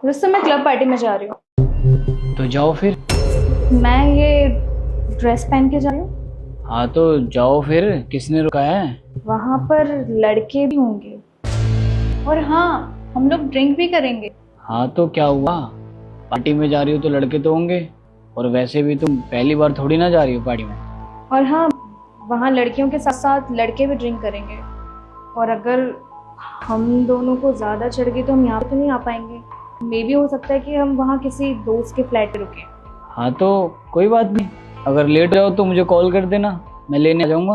रुस्तम, मैं club party में जा रही हूँ। तो जाओ फिर। मैं ये ड्रेस पहन के जा रही हूँ। हाँ तो जाओ फिर, किसने रुका है? वहाँ पर लड़के भी होंगे और हाँ, हम लोग ड्रिंक भी करेंगे। हाँ तो क्या हुआ, पार्टी में जा रही हो तो लड़के तो होंगे, और वैसे भी तुम पहली बार थोड़ी ना जा रही हो पार्टी में। और हाँ, वहाँ लड़कियों के साथ साथ लड़के भी ड्रिंक करेंगे। और अगर हम दोनों को ज़्यादा चढ़ गई तो हम यहाँ पे तो नहीं आ पाएंगे। मे भी हो सकता है कि हम वहाँ किसी दोस्त के फ्लैट पे रुके। हाँ तो कोई बात नहीं, अगर लेट जाओ तो मुझे कॉल कर देना, मैं लेने आ जाऊँगा।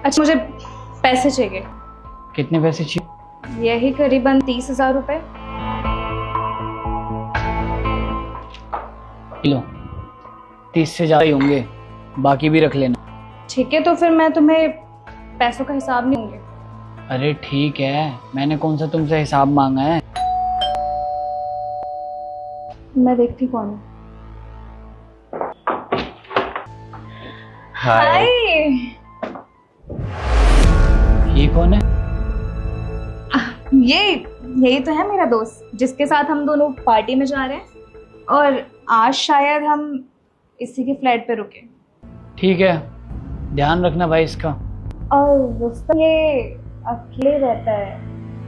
अच्छा, मुझे पैसे चाहिए। कितने पैसे चाहिए? यही करीबन 30,000 रुपये। लो, 30 से ज़्यादा ही होंगे, बाकी भी रख लेना। ठीक है, तो फिर मैं तुम्हें पैसों का हिसाब नहीं दूंगी। अरे ठीक है, मैंने कौन सा तुमसे हिसाब मांगा है? मैं देखती कौन हूँ। हाय। ये कौन है? यही तो है मेरा दोस्त, जिसके साथ हम दोनों पार्टी में जा रहे हैं और आज शायद हम इसी के फ्लैट पे रुके। ठीक है, ध्यान रखना भाई इसका। और रुस्तम ये अकेले रहता है।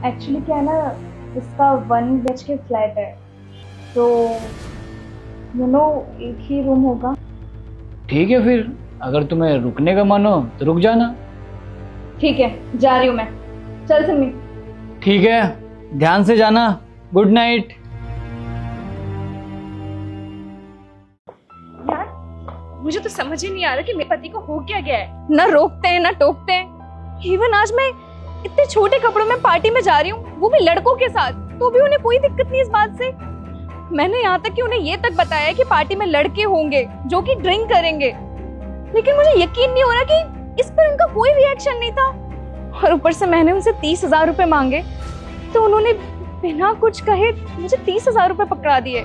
एक्चुअली क्या है ना, इसका 1 BHK फ्लैट है, तो एक ही रूम होगा। ठीक है फिर, अगर तुम्हें रुकने का मन हो तो रुक जाना। ठीक है, जा रही हूँ मैं। चल सिमी। ठीक है, ध्यान से जाना। Good night. यार, मुझे तो समझ ही नहीं आ रहा कि मेरे पति को हो क्या गया है। ना रोकते हैं ना टोकते हैं। इवन आज मैं इतने छोटे कपड़ों में पार्टी में जा रही हूँ, वो भी लड़कों के साथ, तो भी उन्हें कोई दिक्कत नहीं इस बात से। मैंने यहाँ तक कि उन्हें ये तक बताया कि पार्टी में लड़के होंगे जो कि ड्रिंक करेंगे, लेकिन मुझे यकीन नहीं हो रहा कि इस पर उनका कोई रिएक्शन नहीं था। और ऊपर से मैंने उनसे 30,000 रुपए मांगे तो उन्होंने बिना कुछ कहे मुझे 30,000 रुपए पकड़ा दिए।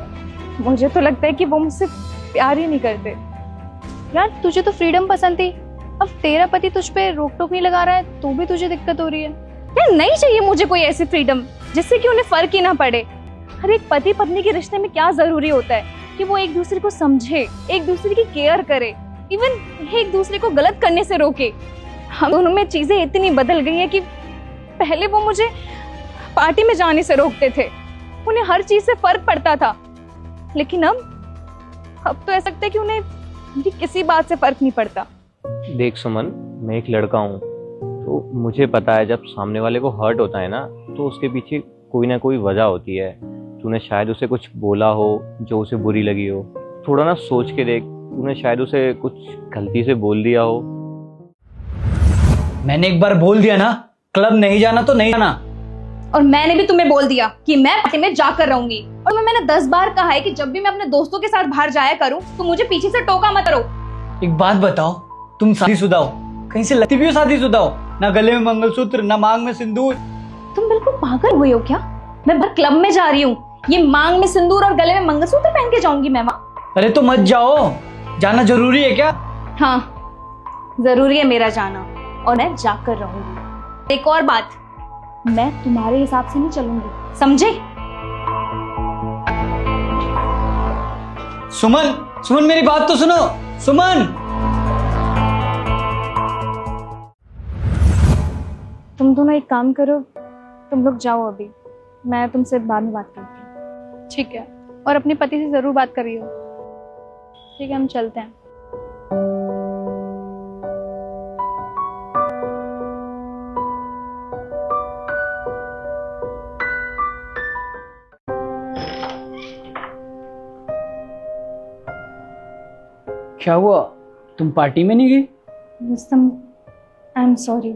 मुझे तो लगता है कि वो मुझसे प्यार ही नहीं करते। यार, तुझे तो फ्रीडम पसंद थी, अब तेरा पति तुझ पे रोक टोक नहीं लगा रहा है तो भी तुझे दिक्कत हो रही है। यार, नहीं चाहिए मुझे कोई ऐसी फ्रीडम जिससे कि उन्हें फर्क ही ना पड़े। हर एक पति पत्नी के रिश्ते में क्या जरूरी होता है कि वो एक दूसरे को समझे, एक दूसरे की केयर करे, इवन एक दूसरे को गलत करने से रोके। हम दोनों में चीजें इतनी बदल गई हैं कि पहले वो मुझे पार्टी में जाने से रोकते थे, उन्हें हर चीज से फर्क पड़ता था, लेकिन अब तो ऐसा लगता है कि उन्हें मुझे किसी बात से फर्क नहीं पड़ता। देख सुमन, मैं एक लड़का हूँ, तो मुझे पता है जब सामने वाले को हर्ट होता है ना तो उसके पीछे कोई ना कोई वजह होती है। तूने शायद उसे कुछ बोला हो जो उसे बुरी लगी हो। थोड़ा ना सोच के देख, तूने शायद उसे कुछ गलती से बोल दिया हो। मैंने एक बार बोल दिया ना, क्लब नहीं जाना तो नहीं जाना। और मैंने भी तुम्हें बोल दिया कि मैं पार्टी में जाकर रहूंगी। और मैंने 10 बार कहा है कि जब भी मैं अपने दोस्तों के साथ बाहर जाया करूं तो मुझे पीछे से टोका मत करो। एक बात बताओ, तुम शादीशुदा हो, कहीं से लगती भी हो शादीशुदा हो? ना गले में मंगलसूत्र, ना मांग में सिंदूर। तुम बिल्कुल पागल हुए हो क्या? मैं बाहर क्लब में जा रही हूँ, ये मांग में सिंदूर और गले में मंगलसूत्र पहन के जाऊंगी मैं वहाँ? अरे तो मत जाओ, जाना जरूरी है क्या? हाँ, जरूरी है मेरा जाना और मैं जाकर रहूंगी। एक और बात, मैं तुम्हारे हिसाब से नहीं चलूंगी, समझे? सुमन, सुमन मेरी बात तो सुनो। सुमन, तुम दोनों एक काम करो, तुम लोग जाओ अभी, मैं तुमसे बाद में बात करती हूँ। ठीक है, और अपने पति से जरूर बात करियो। ठीक है, हम चलते हैं। क्या हुआ, तुम पार्टी में नहीं गई? Rustam, I am sorry.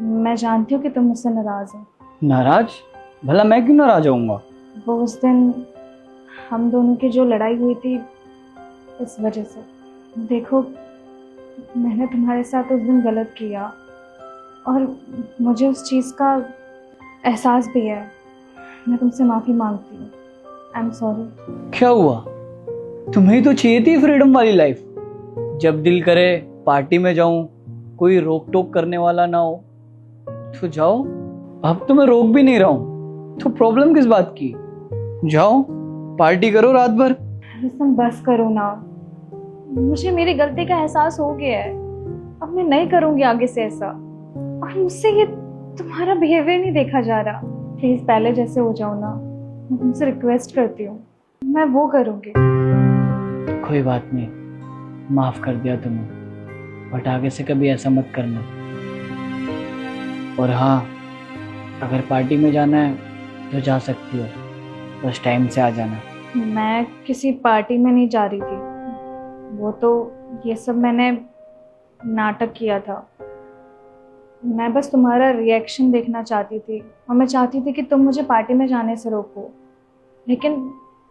मैं जानती हूँ कि तुम मुझसे नाराज हो। नाराज? भला मैं क्यों नाराज होऊंगा? वो उस दिन हम दोनों की जो लड़ाई हुई थी, इस वजह से। देखो, मैंने तुम्हारे साथ उस दिन गलत किया और मुझे उस चीज़ का एहसास भी है। मैं तुमसे माफ़ी मांगती हूँ। I am sorry. क्या हुआ, तुम्हें तो चाहिए थी फ्रीडम वाली लाइफ। जब दिल करे पार्टी में जाऊं, कोई रोक टोक करने वाला ना हो तो जाओ। अब तो मैं रोक भी नहीं रहा हूं, तो प्रॉब्लम किस बात की? जाओ पार्टी करो रात भर। रुस्तम बस करो ना, मुझे मेरी गलती का एहसास हो गया है। अब मैं नहीं करूंगी आगे से ऐसा। और मुझसे ये तुम्हारा बिहेवियर नहीं देखा जा रहा। प्लीज पहले जैसे हो जाओ ना, मैं तुमसे रिक्वेस्ट करती हूँ, मैं वो करूंगी। कोई बात नहीं, माफ कर दिया तुम्हें, बट आगे से कभी ऐसा मत करना। और हाँ, अगर पार्टी में जाना है तो जा सकती हो, बस टाइम से आ जाना। मैं किसी पार्टी में नहीं जा रही थी, वो तो ये सब मैंने नाटक किया था। मैं बस तुम्हारा रिएक्शन देखना चाहती थी, और मैं चाहती थी कि तुम मुझे पार्टी में जाने से रोको, लेकिन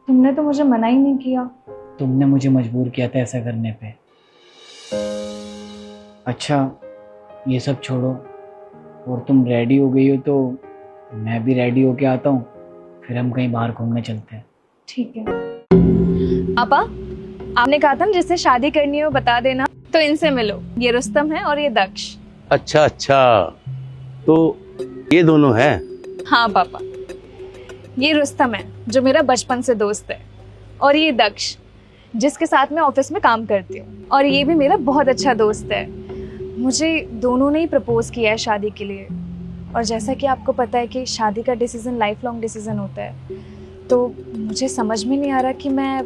तुमने तो मुझे मना ही नहीं किया। तुमने मुझे मजबूर किया था ऐसा करने पे। अच्छा ये सब छोड़ो, और तुम रेडी हो गई हो तो मैं भी रेडी होके आता हूँ, फिर हम कहीं बाहर घूमने चलते हैं। ठीक है। पापा, आपने कहा था ना जिससे शादी करनी हो बता देना, तो इनसे मिलो। ये रुस्तम है और ये दक्ष। अच्छा अच्छा, तो ये दोनों हैं? हाँ पापा, ये रुस्तम है जो मेरा बचपन से दोस्त है, और ये दक्ष जिसके साथ मैं ऑफिस में काम करती हूँ, और ये भी मेरा बहुत अच्छा दोस्त है। मुझे दोनों ने ही प्रपोज किया है शादी के लिए, और जैसा कि आपको पता है कि शादी का डिसीजन लाइफ लॉन्ग डिसीजन होता है, तो मुझे समझ में नहीं आ रहा कि मैं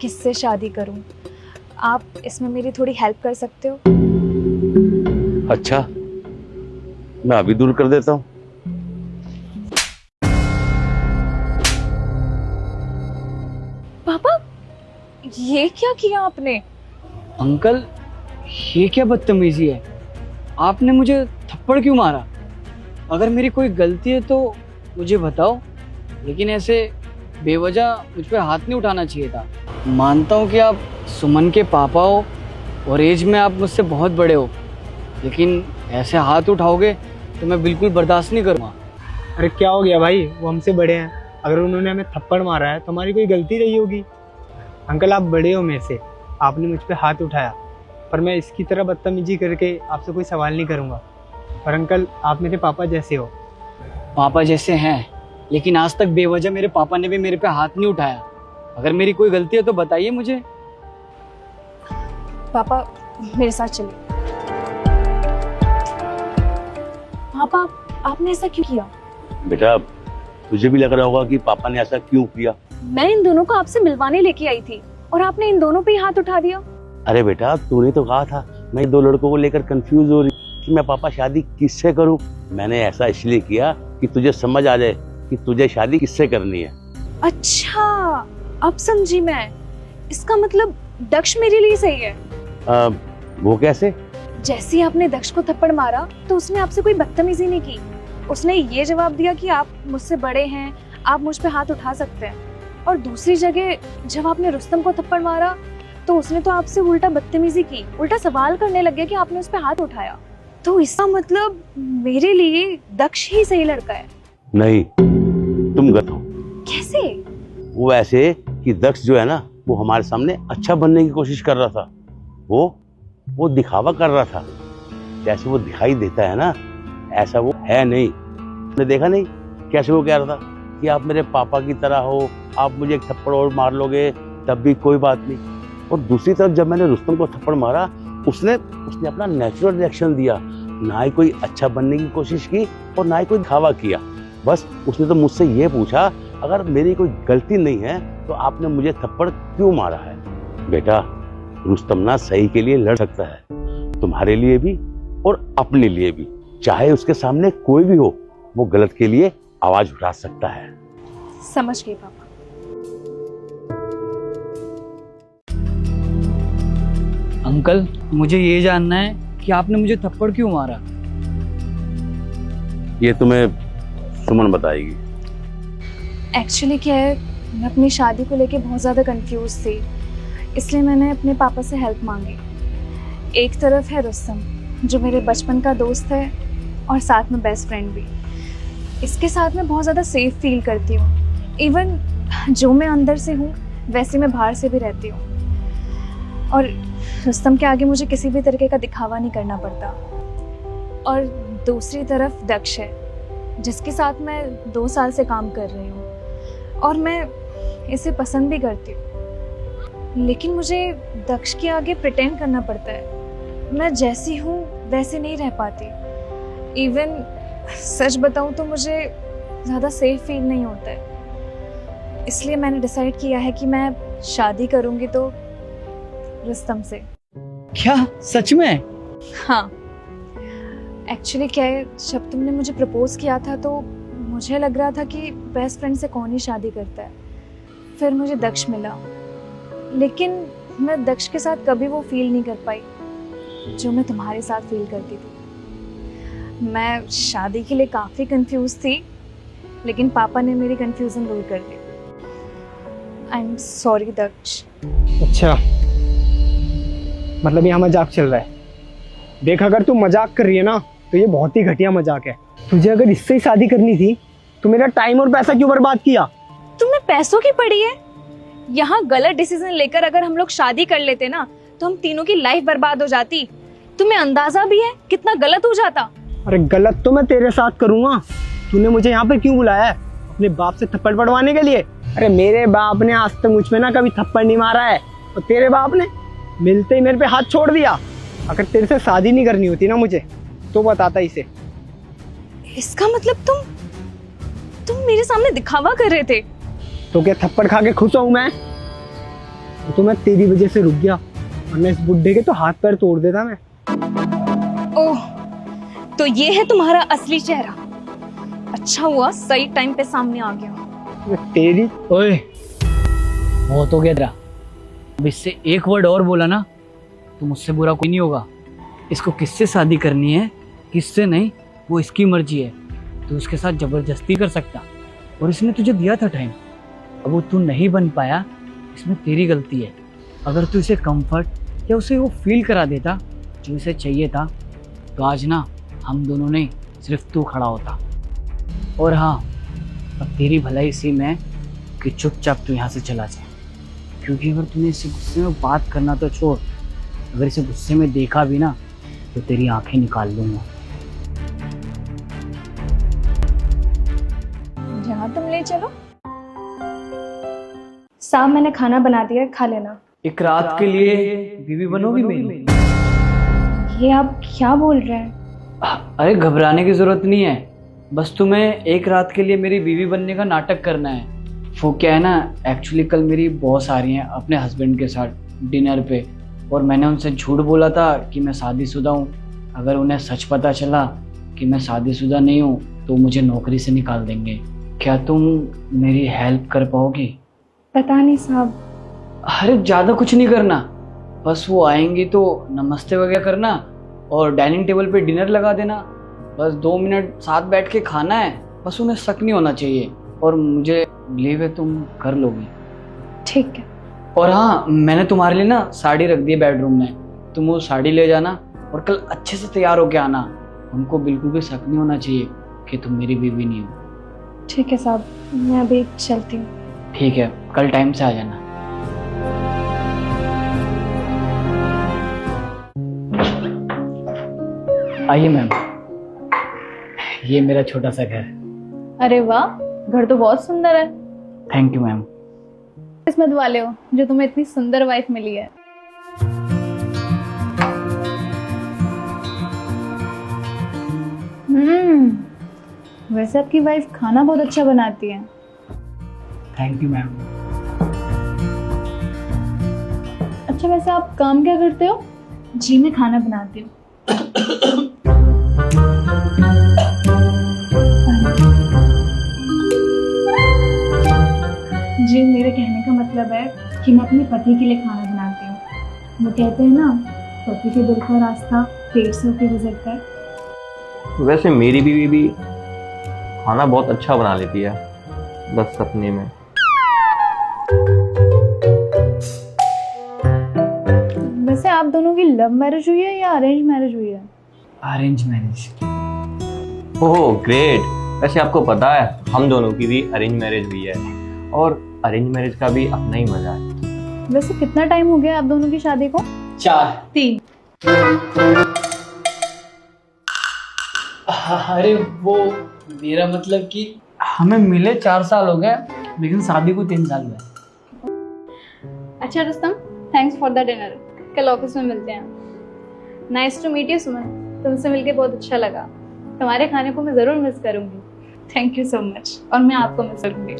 किससे शादी करूं। आप इसमें मेरी थोड़ी हेल्प कर सकते हो? अच्छा, मैं अभी दूर कर देता हूँ। पापा, ये क्या किया आपने? अंकल, ये क्या बदतमीजी है? आपने मुझे थप्पड़ क्यों मारा? अगर मेरी कोई गलती है तो मुझे बताओ, लेकिन ऐसे बेवजह मुझ पे हाथ नहीं उठाना चाहिए था। मानता हूँ कि आप सुमन के पापा हो और एज में आप मुझसे बहुत बड़े हो, लेकिन ऐसे हाथ उठाओगे तो मैं बिल्कुल बर्दाश्त नहीं करूँगा। अरे क्या हो गया भाई, वो हमसे बड़े हैं, अगर उन्होंने हमें थप्पड़ मारा है तो हमारी कोई गलती रही होगी। अंकल आप बड़े हो मेरे से, आपने मुझ पे हाथ उठाया, पर मैं इसकी तरह बदतमीजी करके आपसे कोई सवाल नहीं करूँगा। और अंकल आप मेरे पापा जैसे हो। पापा जैसे हैं, लेकिन आज तक बेवजह मेरे पापा ने भी मेरे पे हाथ नहीं उठाया। अगर मेरी कोई गलती है तो बताइए मुझे। पापा मेरे साथ चलिए। पापा, आपने ऐसा क्यों किया? बेटा, तुझे भी लग रहा होगा कि पापा ने ऐसा क्यों किया। मैं इन दोनों को आपसे मिलवाने लेके आई थी, और आपने इन दोनों पे ही हाथ उठा दिया। अरे बेटा, तूने तो कहा था मैं दो लड़कों को लेकर कंफ्यूज हो रही कि मैं पापा शादी किससे करूं। मैंने ऐसा इसलिए किया कि तुझे समझ आ जाए कि तुझे शादी किससे करनी है। अच्छा, अब समझी मैं। इसका मतलब दक्ष मेरे लिए सही है। वो कैसे? जैसे ही आपने दक्ष को थप्पड़ मारा तो उसने आपसे कोई बदतमीजी नहीं की। उसने ये जवाब दिया कि आप मुझसे बड़े हैं, आप मुझ पे हाथ उठा सकते हैं। और दूसरी जगह जब आपने रुस्तम को थप्पड़ मारा तो उसने तो आपसे उल्टा बदतमीजी की, उल्टा सवाल करने लग गया कि आपने उस पे हाथ उठाया। तो इसका मतलब मेरे लिए दक्ष ही सही लड़का है। नहीं, तुम गलत हो। कैसे? वो ऐसे कि दक्ष जो है ना, वो हमारे सामने अच्छा बनने की कोशिश कर रहा था। वो दिखावा कर रहा था। जैसे वो दिखाई देता है ना, ऐसा वो है नहीं। तुमने देखा नहीं कैसे वो कह रहा था कि आप मेरे पापा की तरह हो, आप मुझे एक थप्पड़ और मार लोगे तब भी कोई बात नहीं। और दूसरी तरफ जब मैंने रुस्तम को थप्पड़ मारा, उसने अपना नेचुरल रिएक्शन दिया। ना ही कोई अच्छा बनने की कोशिश की और ना ही कोई दिखावा किया। बस उसने तो मुझसे ये पूछा, अगर मेरी कोई गलती नहीं है तो आपने मुझे थप्पड़ क्यों मारा है। बेटा, रुस्तम ना सही के लिए लड़ सकता है, तुम्हारे लिए भी और अपने लिए भी। चाहे उसके सामने कोई भी हो, वो गलत के लिए आवाज उठा सकता है। समझ गई पापा। अंकल, मुझे ये जानना है कि आपने मुझे थप्पड़ क्यों मारा। ये तुम्हें सुमन बताएगी। एक्चुअली क्या है, मैं अपनी शादी को लेके बहुत ज़्यादा कंफ्यूज थी, इसलिए मैंने अपने पापा से हेल्प मांगी। एक तरफ है रुस्तम जो मेरे बचपन का दोस्त है और साथ में बेस्ट फ्रेंड भी। इसके साथ मैं बहुत ज़्यादा सेफ फील करती हूँ। इवन जो मैं अंदर से हूँ वैसे मैं बाहर से भी रहती हूँ। और रुस्तम के आगे मुझे किसी भी तरीके का दिखावा नहीं करना पड़ता। और दूसरी तरफ दक्ष है जिसके साथ मैं 2 साल से काम कर रही हूँ, और मैं इसे पसंद भी करती हूँ, लेकिन मुझे दक्ष के आगे प्रिटेंड करना पड़ता है। मैं जैसी हूँ वैसे नहीं रह पाती। इवन सच बताऊँ तो मुझे ज़्यादा सेफ फील नहीं होता है। इसलिए मैंने डिसाइड किया है कि मैं शादी करूँगी तो रुस्तम से। क्या सच में? हाँ, एक्चुअली क्या है, जब तुमने मुझे प्रपोज किया था तो मुझे लग रहा था कि बेस्ट फ्रेंड से कौन ही शादी करता है। फिर मुझे दक्ष मिला, लेकिन मैं दक्ष के साथ कभी वो फील नहीं कर पाई जो मैं तुम्हारे साथ फील करती थी। मैं शादी के लिए काफ़ी कंफ्यूज थी, लेकिन पापा ने मेरी कंफ्यूजन दूर कर दी। आई एम सॉरी दक्ष। अच्छा, मतलब यहाँ मजाक चल रहा है। देख, अगर तू मजाक कर रही है ना तो ये बहुत ही घटिया मजाक है। तुझे अगर इससे ही शादी करनी थी तो मेरा टाइम और पैसा क्यों बर्बाद किया? तुम्हें पैसों की पड़ी है? यहाँ गलत डिसीजन लेकर अगर हम लोग शादी कर लेते ना तो हम तीनों की लाइफ बर्बाद हो जाती। तुम्हें अंदाजा भी है कितना गलत हो जाता? अरे गलत तो मैं तेरे साथ करूंगा। तूने मुझे यहाँ पे क्यों बुलाया है? अपने बाप से थप्पड़ पड़वाने के लिए? अरे मेरे बाप ने आज तक मुझ में ना कभी थप्पड़ नहीं मारा है, और तेरे बाप ने मिलते ही मेरे पे हाथ छोड़ दिया। अगर तेरे से शादी नहीं करनी होती ना मुझे तो बताता इसे। इसका मतलब तुम मेरे सामने दिखावा कर रहे थे? तो क्या थप्पड़ खा के खुश हूं मैं? तो मैं तेरी वजह से रुक गया, वरना इस बुड्ढे के तो हाथ पैर तोड़ देता मैं। ओह, तो ये है तुम्हारा असली चेहरा। अच्छा हुआ सही टाइम पे सामने आ गया। तेरी ओए, बहुत हो गया तेरा। अब इससे एक वर्ड और बोला ना तो मुझसे बुरा कोई नहीं होगा। इसको किससे शादी करनी है किससे नहीं वो इसकी मर्जी है। तू उसके साथ जबरदस्ती कर सकता, और इसने तुझे दिया था टाइम। अब वो तू नहीं बन पाया, इसमें तेरी गलती है। अगर तू इसे कंफर्ट या उसे वो फील करा देता जो इसे चाहिए था तो आज ना हम दोनों नहीं सिर्फ तू खड़ा होता। और हाँ, अब तेरी भलाई इसी में है कि चुपचाप तू यहाँ से चला जा, क्योंकि अगर तूने इसे गुस्से में बात करना तो छोड़, अगर इसे गुस्से में देखा भी ना तो तेरी आंखें निकाल लूंगा। जहाँ तुम ले चलो। साहब, मैंने खाना बना दिया है, खा लेना। एक रात के लिए बीवी बनोगी मेरी? ये आप क्या बोल रहे हैं? अरे घबराने की जरूरत नहीं है, बस तुम्हें एक रात के लिए मेरी बीवी बनने का नाटक करना है। वो क्या है ना, एक्चुअली कल मेरी बॉस आ रही हैं अपने हस्बैंड के साथ डिनर पे, और मैंने उनसे झूठ बोला था कि मैं शादीशुदा हूँ। अगर उन्हें सच पता चला कि मैं शादीशुदा नहीं हूँ तो मुझे नौकरी से निकाल देंगे। क्या तुम मेरी हेल्प कर पाओगी? पता नहीं साहब। अरे ज़्यादा कुछ नहीं करना, बस वो आएंगी तो नमस्ते वगैरह करना और डाइनिंग टेबल पे डिनर लगा देना। बस 2 मिनट साथ बैठ के खाना है, बस उन्हें शक नहीं होना चाहिए, और मुझे बिलीव है तुम कर लोगी। ठीक है। और हाँ, मैंने तुम्हारे लिए ना साड़ी रख दी है बेडरूम में, तुम वो साड़ी ले जाना और कल अच्छे से तैयार होके आना। उनको बिल्कुल भी शक नहीं होना चाहिए कि तुम मेरी बीवी नहीं हो। ठीक है साहब, मैं अभी चलती हूँ। ठीक है, कल टाइम से आ जाना। आइए मैम, ये मेरा छोटा सा घर। अरे वाह, घर तो बहुत सुंदर है। Thank you ma'am. किस्मत वाले हो जो तुम्हें इतनी सुंदर वाइफ मिली है। वैसे आपकी वाइफ खाना बहुत अच्छा बनाती है। Thank you ma'am. अच्छा, वैसे आप काम क्या करते हो? जी, मैं खाना बनाती हूँ। जी, मेरे कहने का मतलब है कि मैं अपने पति के लिए खाना बनाती हूँ। वो कहते हैं ना, पति के दिल का रास्ता पेट से होकर गुजरता है। वैसे मेरी बीवी भी खाना बहुत अच्छा बना लेती है, बस सपने में। वैसे आप दोनों की लव मैरिज हुई है या अरेंज मैरिज हुई है? Arrange marriage. Oh great. वैसे आपको पता है हम दोनों की भी अरेंज मैरिज हुई है, और अरेंज मैरिज का भी अपना ही मजा है। वैसे कितना टाइम हो गया आप दोनों की शादी को? 4। अरे वो मेरा मतलब कि हमें मिले 4 साल हो गए, लेकिन शादी को 3 साल हुए। अच्छा Rustam, thanks for the dinner. कल ऑफिस में मिलते हैं। नाइस टू मीट यू सुमन, तुमसे मिलके बहुत अच्छा लगा। तुम्हारे खाने को मैं ज़रूर मिस करूँगी। Thank you so much. और मैं आपको मिस करूँगी।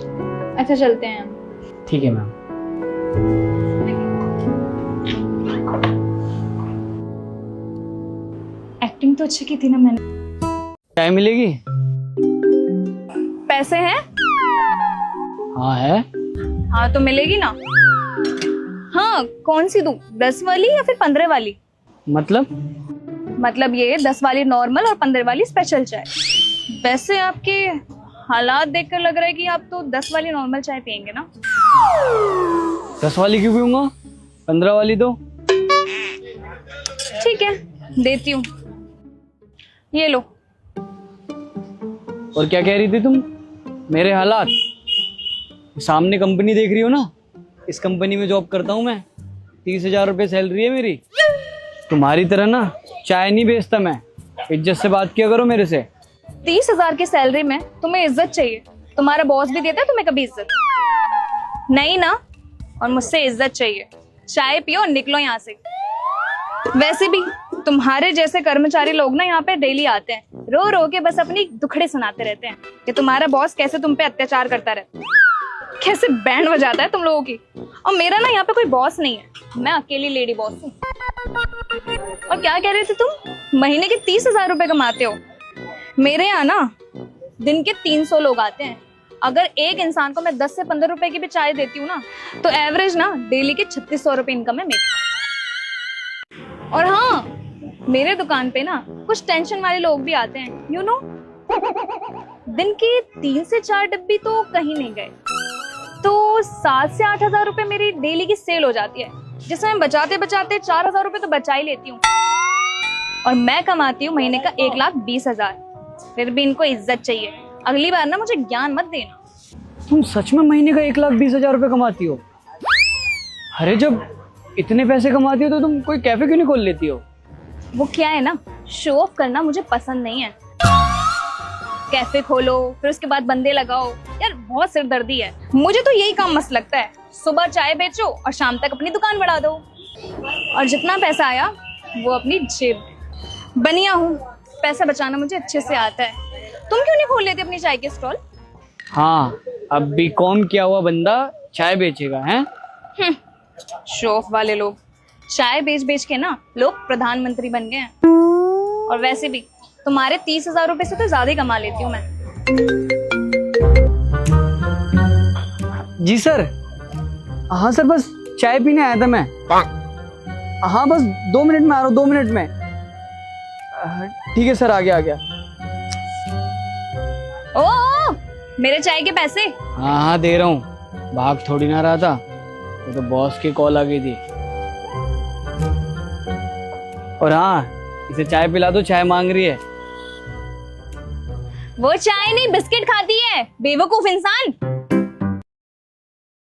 अच्छा चलते हैं हम। ठीक है मैम। एक्टिंग तो अच्छी की थी ना मैंने। चाय मिलेगी? पैसे हैं? हाँ है। हाँ तो मिलेगी ना। हाँ कौन सी दूं, 10 वाली या फिर 15 वाली? मतलब ये 10 वाली नॉर्मल और 15 वाली स्पेशल चाय। वैसे आपके हालात देखकर लग रहा है कि आप तो 10 वाली नॉर्मल चाय पियेंगे ना। 10 वाली क्यों पीऊंगा, 15 वाली दो। ठीक है देती हूँ, ये लो। और क्या कह रही थी तुम? मेरे हालात? सामने कंपनी देख रही हो ना, इस कंपनी में जॉब करता हूँ मैं। 30,000 रुपये सैलरी है मेरी। तुम्हारी तरह ना चाय नहीं बेचता मैं। इज्जत से बात किया करो मेरे से। 30,000 की सैलरी में तुम्हें इज्जत चाहिए? तुम्हारा बॉस भी देता है तुम्हें कभी इज्जत? नहीं ना। और मुझसे इज्जत चाहिए। चाय पियो और निकलो यहाँ से। वैसे भी तुम्हारे जैसे कर्मचारी लोग ना यहाँ पे डेली आते हैं, रो रो के बस अपनी दुखड़े सुनाते रहते हैं कि तुम्हारा बॉस कैसे तुम पे अत्याचार करता रहता है, कैसे बैंड बजाता है तुम लोगों की। और मेरा ना यहाँ पे कोई बॉस नहीं है, मैं अकेली लेडी बॉस हूँ। और क्या कह रहे थे तुम? महीने के 30,000 रुपए कमाते हो? मेरे यहाँ ना दिन के 300 लोग आते हैं। अगर एक इंसान को मैं 10 से 15 रुपए की भी चाय देती हूँ ना, तो एवरेज ना डेली के 3600 रुपए इनकम है मेरी। और हाँ, मेरे दुकान पे ना कुछ टेंशन वाले लोग भी आते हैं, यू नो। दिन के 3 से 4 डब्बी तो कहीं नहीं गए, तो 7 से 8,000 रुपए मेरी डेली की सेल हो जाती है, जिसमें मैं बचाते बचाते 4,000 रुपए तो बचा ही लेती हूँ। और मैं कमाती हूँ महीने का 1,20,000। फिर भी इनको इज्जत चाहिए। अगली बार ना मुझे ज्ञान मत देना। तुम सच में महीने का 1,20,000 रुपये कमाती हो? अरे जब इतने पैसे कमाती हो तो तुम कोई कैफे क्यों नहीं खोल लेती हो? वो क्या है ना, शो ऑफ करना मुझे पसंद नहीं है। कैफे खोलो फिर उसके बाद बंदे लगाओ, यार बहुत सिरदर्दी है। मुझे तो यही काम मस्त लगता है, सुबह चाय बेचो और शाम तक अपनी दुकान बढ़ा दो, और जितना पैसा आया वो अपनी जेब। बनिया हूँ, पैसा बचाना मुझे अच्छे से आता है। तुम क्यों नहीं खोल लेते अपनी चाय के स्टॉल? हाँ, अब बीकॉम किया हुआ बंदा चाय बेचेगा हैं? शो ऑफ वाले लोग। चाय बेच बेच के ना लोग प्रधानमंत्री बन गए हैं। और वैसे भी तुम्हारे 30,000 रुपए से तो ज्यादा ही कमा लेती हूँ मैं। जी सर। हाँ सर, बस चाय पीने आया था मैं। हाँ बस 2 मिनट में आ रहा हूँ, 2 मिनट में। ठीक है सर, आ गया। ओ, मेरे चाय के पैसे? हाँ दे रहा हूँ, भाग थोड़ी ना रहा था, वो तो बॉस की कॉल आ गई थी। और हाँ, इसे चाय पिला दो, चाय मांग रही है। वो चाय नहीं बिस्किट खाती है, बेवकूफ इंसान।